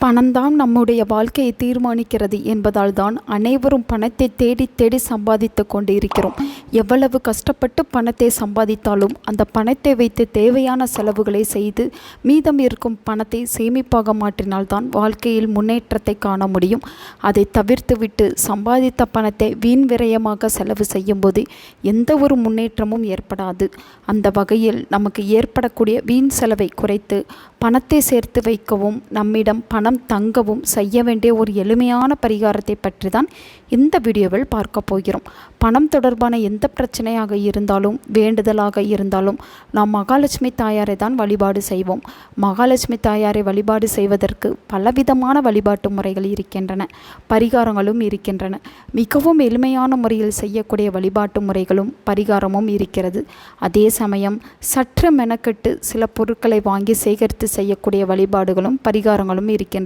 பணம்தான் நம்முடைய வாழ்க்கையை தீர்மானிக்கிறது என்பதால் தான் அனைவரும் பணத்தை தேடி தேடி சம்பாதித்து கொண்டு இருக்கிறோம். எவ்வளவு கஷ்டப்பட்டு பணத்தை சம்பாதித்தாலும் அந்த பணத்தை வைத்து தேவையான செலவுகளை செய்து மீதம் இருக்கும் பணத்தை சேமிப்பாக மாற்றினால்தான் வாழ்க்கையில் முன்னேற்றத்தை காண முடியும். அதை தவிர்த்துவிட்டு சம்பாதித்த பணத்தை வீண் விரயமாக செலவு செய்யும்போது எந்த ஒரு முன்னேற்றமும் ஏற்படாது. அந்த வகையில் நமக்கு ஏற்படக்கூடிய வீண் செலவை குறைத்து பணத்தை சேர்த்து வைக்கவும் நம்மிடம் பணம் தங்கவும் செய்ய வேண்டிய ஒரு எளிமையான பரிகாரத்தை பற்றி தான் இந்த வீடியோவில் பார்க்க போகிறோம். பணம் தொடர்பான எந்த பிரச்சனையாக இருந்தாலும் வேண்டுதலாக இருந்தாலும் நாம் மகாலட்சுமி தாயாரை தான் வழிபாடு செய்வோம். மகாலட்சுமி தாயாரை வழிபாடு செய்வதற்கு பலவிதமான வழிபாட்டு முறைகள் இருக்கின்றன, பரிகாரங்களும் இருக்கின்றன. மிகவும் எளிமையான முறையில் செய்யக்கூடிய வழிபாட்டு முறைகளும் பரிகாரமும் இருக்கிறது. அதே சமயம் சற்று மெனக்கெட்டு சில பொருட்களை வாங்கி சேகரித்து செய்யக்கூடிய வழிபாடுகளும் பரிகாரங்களும் இருக்கின்றன.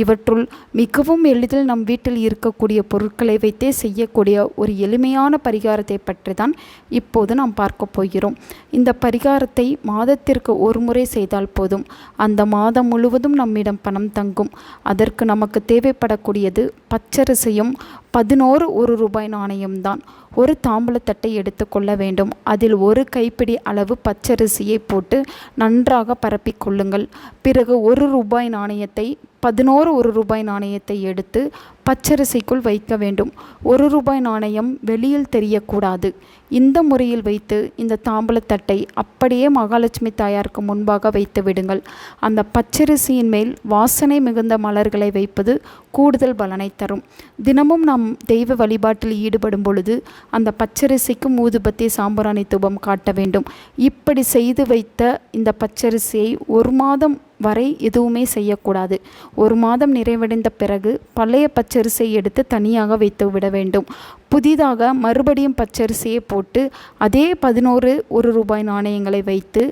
இவற்றுள் மிகவும் எளிதில் நம் வீட்டில் இருக்கக்கூடிய பொருட்களை வைத்தே செய்யக்கூடிய ஒரு எளிமையான பரிகாரத்தை பற்றி தான் இப்போது நாம் பார்க்க போகிறோம். இந்த பரிகாரத்தை மாதத்திற்கு ஒரு முறை செய்தால் போதும். அந்த மாதம் முழுவதும் நம்மிடம் பணம் தங்கும். அதற்கு நமக்கு தேவைப்படக்கூடியது பச்சரிசியும் 11 1 நாணயம்தான். ஒரு தாம்பூலத்தட்டை எடுத்துக்கொள்ள வேண்டும். அதில் ஒரு கைப்பிடி அளவு பச்சரிசியை போட்டு நன்றாக பரப்பிக்கொள்ளுங்கள். பிறகு 1 நாணயத்தை 11 1 நாணயத்தை எடுத்து பச்சரிசிக்குள் வைக்க வேண்டும். 1 நாணயம் வெளியில் தெரியக்கூடாது. இந்த முறையில் வைத்து இந்த தாம்பூலத்தட்டை அப்படியே மகாலட்சுமி தாயாருக்கு முன்பாக வைத்து விடுங்கள். அந்த பச்சரிசியின் மேல் வாசனை மிகுந்த மலர்களை வைப்பது கூடுதல் பலனை தரும். தினமும் நாம் தெய்வ வழிபாட்டில் ஈடுபடும் பொழுது அந்த பச்சரிசிக்கு ஊதுபத்தி சாம்பிராணி தூபம் காட்ட வேண்டும். இப்படி செய்து வைத்த இந்த பச்சரிசியை 1 மாதம் வரை எதுவுமே செய்யக்கூடாது. 1 மாதம் நிறைவடைந்த பிறகு பழைய பச்சரிசியை எடுத்து தனியாக வைத்து விட வேண்டும். புதிதாக மறுபடியும் பச்சரிசியை போட்டு அதே 11 1 நாணயங்களை வைத்து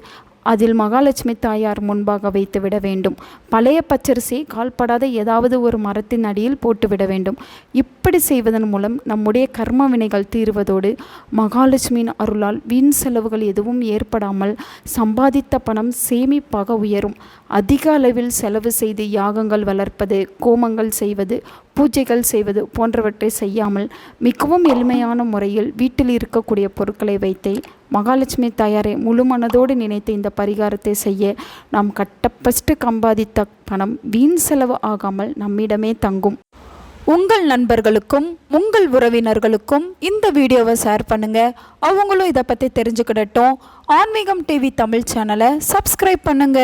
அதில் மகாலட்சுமி தாயார் முன்பாக வைத்து விட வேண்டும். பழைய பச்சரிசியை கால்படாத ஏதாவது ஒரு மரத்தின் அடியில் போட்டுவிட வேண்டும். இப்படி செய்வதன் மூலம் நம்முடைய கர்ம வினைகள் தீர்வதோடு மகாலட்சுமியின் அருளால் வீண் செலவுகள் எதுவும் ஏற்படாமல் சம்பாதித்த பணம் சேமிப்பாக உயரும். அதிக அளவில் செலவு செய்து யாகங்கள் வளர்ப்பது, கோமங்கள் செய்வது, பூஜைகள் செய்வது போன்றவற்றை செய்யாமல் மிகவும் எளிமையான முறையில் வீட்டில் இருக்கக்கூடிய பொருட்களை வைத்தே மகாலட்சுமி தாயாரை முழு மனதோடு நினைத்து இந்த பரிகாரத்தை செய்ய நாம் கட்டப்பட்டு சம்பாதித்த பணம் வீண் செலவு ஆகாமல் நம்மிடமே தங்கும். உங்கள் நண்பர்களுக்கும் உங்கள் உறவினர்களுக்கும் இந்த வீடியோவை ஷேர் பண்ணுங்க. அவங்களும் இதை பற்றி தெரிஞ்சுக்கிடட்டும். ஆன்மீகம் டிவி தமிழ் சேனலை சப்ஸ்கிரைப் பண்ணுங்க.